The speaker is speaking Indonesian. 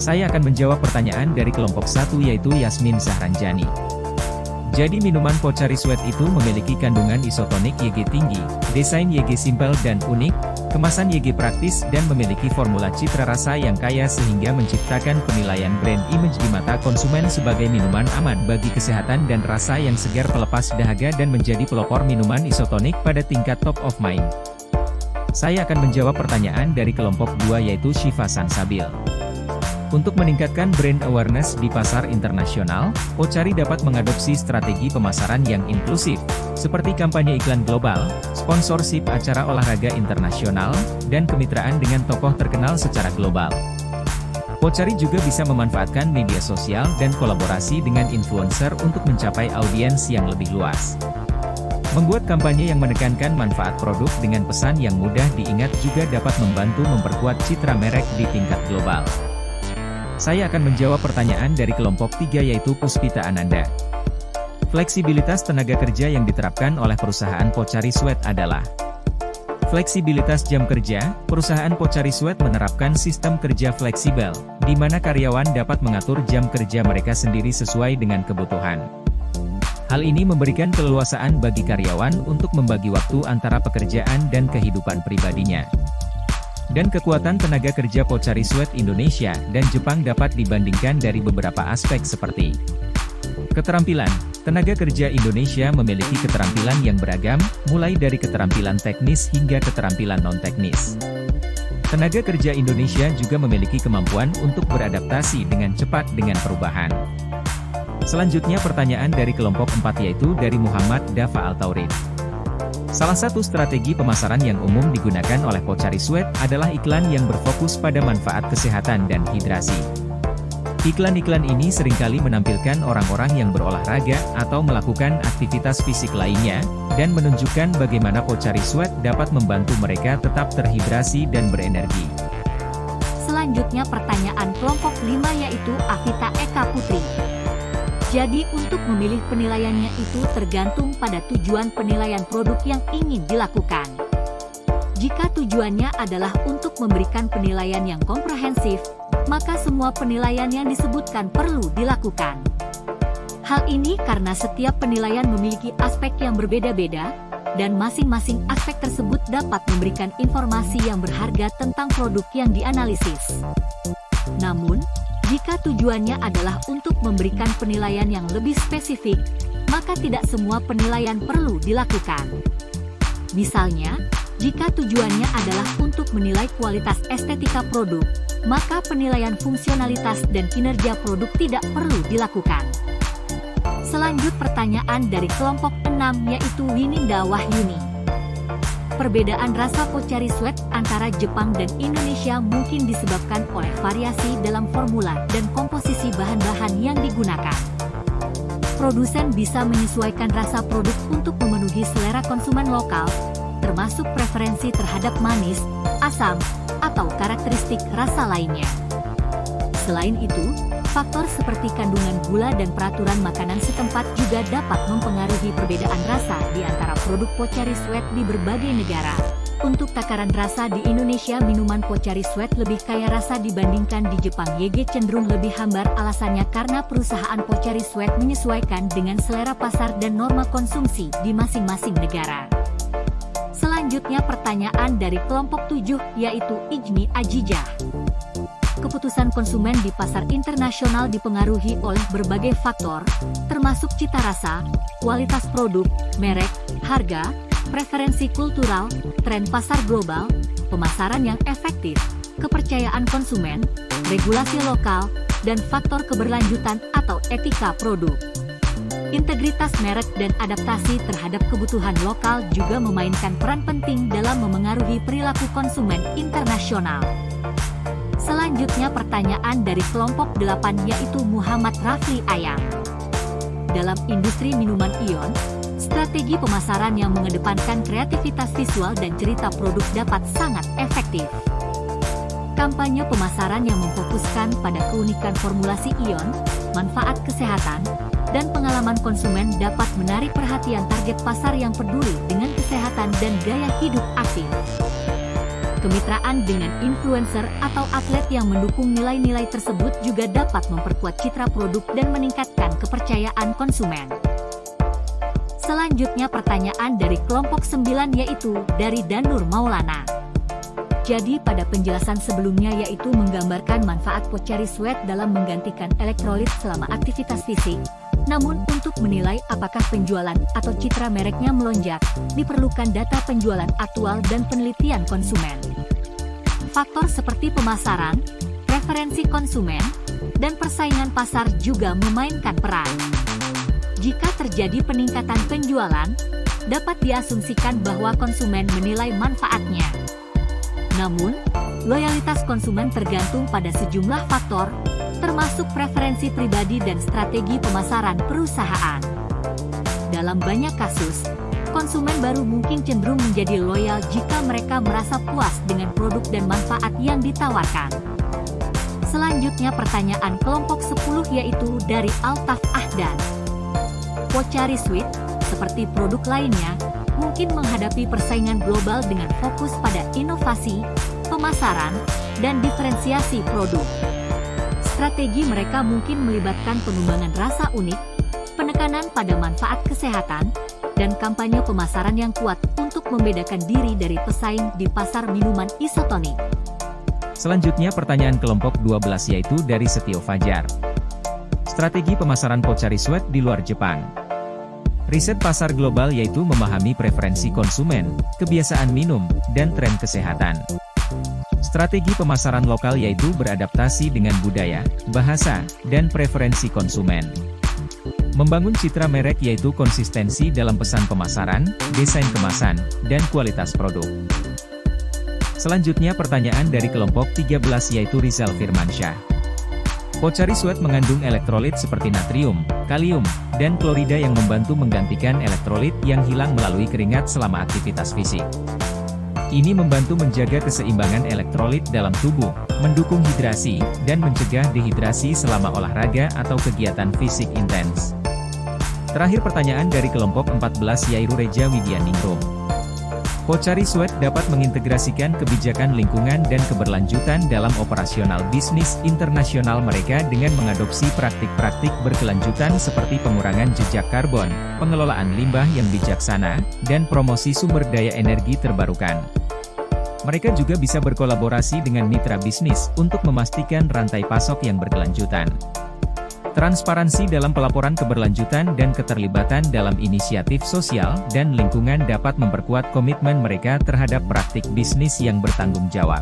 Saya akan menjawab pertanyaan dari kelompok 1 yaitu Yasmin Zahranjani. Jadi minuman Pocari Sweat itu memiliki kandungan isotonik YG tinggi, desain YG simpel dan unik, kemasan YG praktis dan memiliki formula citra rasa yang kaya sehingga menciptakan penilaian brand image di mata konsumen sebagai minuman aman bagi kesehatan dan rasa yang segar pelepas dahaga dan menjadi pelopor minuman isotonik pada tingkat top of mind. Saya akan menjawab pertanyaan dari kelompok 2 yaitu Syifa Sansabil. Untuk meningkatkan brand awareness di pasar internasional, Pocari dapat mengadopsi strategi pemasaran yang inklusif, seperti kampanye iklan global, sponsorship acara olahraga internasional, dan kemitraan dengan tokoh terkenal secara global. Pocari juga bisa memanfaatkan media sosial dan kolaborasi dengan influencer untuk mencapai audiens yang lebih luas. Membuat kampanye yang menekankan manfaat produk dengan pesan yang mudah diingat juga dapat membantu memperkuat citra merek di tingkat global. Saya akan menjawab pertanyaan dari kelompok 3 yaitu Puspita Ananda. Fleksibilitas tenaga kerja yang diterapkan oleh perusahaan Pocari Sweat adalah fleksibilitas jam kerja. Perusahaan Pocari Sweat menerapkan sistem kerja fleksibel, di mana karyawan dapat mengatur jam kerja mereka sendiri sesuai dengan kebutuhan. Hal ini memberikan keleluasaan bagi karyawan untuk membagi waktu antara pekerjaan dan kehidupan pribadinya. Dan kekuatan tenaga kerja Pocari Sweat Indonesia dan Jepang dapat dibandingkan dari beberapa aspek seperti keterampilan. Tenaga kerja Indonesia memiliki keterampilan yang beragam, mulai dari keterampilan teknis hingga keterampilan non-teknis. Tenaga kerja Indonesia juga memiliki kemampuan untuk beradaptasi dengan cepat dengan perubahan. Selanjutnya pertanyaan dari kelompok 4 yaitu dari Muhammad Dafa Al-Taurid. Salah satu strategi pemasaran yang umum digunakan oleh Pocari Sweat adalah iklan yang berfokus pada manfaat kesehatan dan hidrasi. Iklan-iklan ini seringkali menampilkan orang-orang yang berolahraga atau melakukan aktivitas fisik lainnya, dan menunjukkan bagaimana Pocari Sweat dapat membantu mereka tetap terhidrasi dan berenergi. Selanjutnya pertanyaan kelompok 5 yaitu Avita Eka Putri. Jadi untuk memilih penilaiannya itu tergantung pada tujuan penilaian produk yang ingin dilakukan. Jika tujuannya adalah untuk memberikan penilaian yang komprehensif, maka semua penilaian yang disebutkan perlu dilakukan. Hal ini karena setiap penilaian memiliki aspek yang berbeda-beda, dan masing-masing aspek tersebut dapat memberikan informasi yang berharga tentang produk yang dianalisis. Namun, jika tujuannya adalah untuk memberikan penilaian yang lebih spesifik, maka tidak semua penilaian perlu dilakukan. Misalnya, jika tujuannya adalah untuk menilai kualitas estetika produk, maka penilaian fungsionalitas dan kinerja produk tidak perlu dilakukan. Selanjut pertanyaan dari kelompok 6 yaitu Wininda Wahyuni. Perbedaan rasa Pocari Sweat antara Jepang dan Indonesia mungkin disebabkan oleh variasi dalam formula dan komposisi bahan-bahan yang digunakan. Produsen bisa menyesuaikan rasa produk untuk memenuhi selera konsumen lokal, termasuk preferensi terhadap manis, asam, atau karakteristik rasa lainnya. Selain itu, faktor seperti kandungan gula dan peraturan makanan setempat juga dapat mempengaruhi perbedaan rasa di antara produk Pocari Sweat di berbagai negara. Untuk takaran rasa di Indonesia, minuman Pocari Sweat lebih kaya rasa dibandingkan di Jepang. YG cenderung lebih hambar, alasannya karena perusahaan Pocari Sweat menyesuaikan dengan selera pasar dan norma konsumsi di masing-masing negara. Selanjutnya pertanyaan dari kelompok 7 yaitu Ijmi Ajijah. Keputusan konsumen di pasar internasional dipengaruhi oleh berbagai faktor, termasuk cita rasa, kualitas produk, merek, harga, preferensi kultural, tren pasar global, pemasaran yang efektif, kepercayaan konsumen, regulasi lokal, dan faktor keberlanjutan atau etika produk. Integritas merek dan adaptasi terhadap kebutuhan lokal juga memainkan peran penting dalam memengaruhi perilaku konsumen internasional. Selanjutnya pertanyaan dari kelompok 8 yaitu Muhammad Rafli Ayang. Dalam industri minuman ion, strategi pemasaran yang mengedepankan kreativitas visual dan cerita produk dapat sangat efektif. Kampanye pemasaran yang memfokuskan pada keunikan formulasi ion, manfaat kesehatan, dan pengalaman konsumen dapat menarik perhatian target pasar yang peduli dengan kesehatan dan gaya hidup aktif. Kemitraan dengan influencer atau atlet yang mendukung nilai-nilai tersebut juga dapat memperkuat citra produk dan meningkatkan kepercayaan konsumen. Selanjutnya pertanyaan dari kelompok 9 yaitu dari Danur Maulana. Jadi pada penjelasan sebelumnya yaitu menggambarkan manfaat Pocari Sweat dalam menggantikan elektrolit selama aktivitas fisik. Namun untuk menilai apakah penjualan atau citra mereknya melonjak, diperlukan data penjualan aktual dan penelitian konsumen. Faktor seperti pemasaran, preferensi konsumen, dan persaingan pasar juga memainkan peran. Jika terjadi peningkatan penjualan, dapat diasumsikan bahwa konsumen menilai manfaatnya. Namun, loyalitas konsumen tergantung pada sejumlah faktor, termasuk preferensi pribadi dan strategi pemasaran perusahaan. Dalam banyak kasus, konsumen baru mungkin cenderung menjadi loyal jika mereka merasa puas dengan produk dan manfaat yang ditawarkan. Selanjutnya pertanyaan kelompok 10 yaitu dari Altaf Ahdan. Pocari Sweat, seperti produk lainnya, mungkin menghadapi persaingan global dengan fokus pada inovasi, pemasaran, dan diferensiasi produk. Strategi mereka mungkin melibatkan pengembangan rasa unik, penekanan pada manfaat kesehatan, dan kampanye pemasaran yang kuat untuk membedakan diri dari pesaing di pasar minuman isotonik. Selanjutnya pertanyaan kelompok 12 yaitu dari Setio Fajar. Strategi pemasaran Pocari Sweat di luar Jepang. Riset pasar global yaitu memahami preferensi konsumen, kebiasaan minum, dan tren kesehatan. Strategi pemasaran lokal yaitu beradaptasi dengan budaya, bahasa, dan preferensi konsumen. Membangun citra merek yaitu konsistensi dalam pesan pemasaran, desain kemasan, dan kualitas produk. Selanjutnya pertanyaan dari kelompok 13 yaitu Rizal Firmansyah. Pocari Sweat mengandung elektrolit seperti natrium, kalium, dan klorida yang membantu menggantikan elektrolit yang hilang melalui keringat selama aktivitas fisik. Ini membantu menjaga keseimbangan elektrolit dalam tubuh, mendukung hidrasi, dan mencegah dehidrasi selama olahraga atau kegiatan fisik intens. Terakhir pertanyaan dari kelompok 14 yaitu Reja Widianingrum. Pocari Sweat dapat mengintegrasikan kebijakan lingkungan dan keberlanjutan dalam operasional bisnis internasional mereka dengan mengadopsi praktik-praktik berkelanjutan seperti pengurangan jejak karbon, pengelolaan limbah yang bijaksana, dan promosi sumber daya energi terbarukan. Mereka juga bisa berkolaborasi dengan mitra bisnis untuk memastikan rantai pasok yang berkelanjutan. Transparansi dalam pelaporan keberlanjutan dan keterlibatan dalam inisiatif sosial dan lingkungan dapat memperkuat komitmen mereka terhadap praktik bisnis yang bertanggung jawab.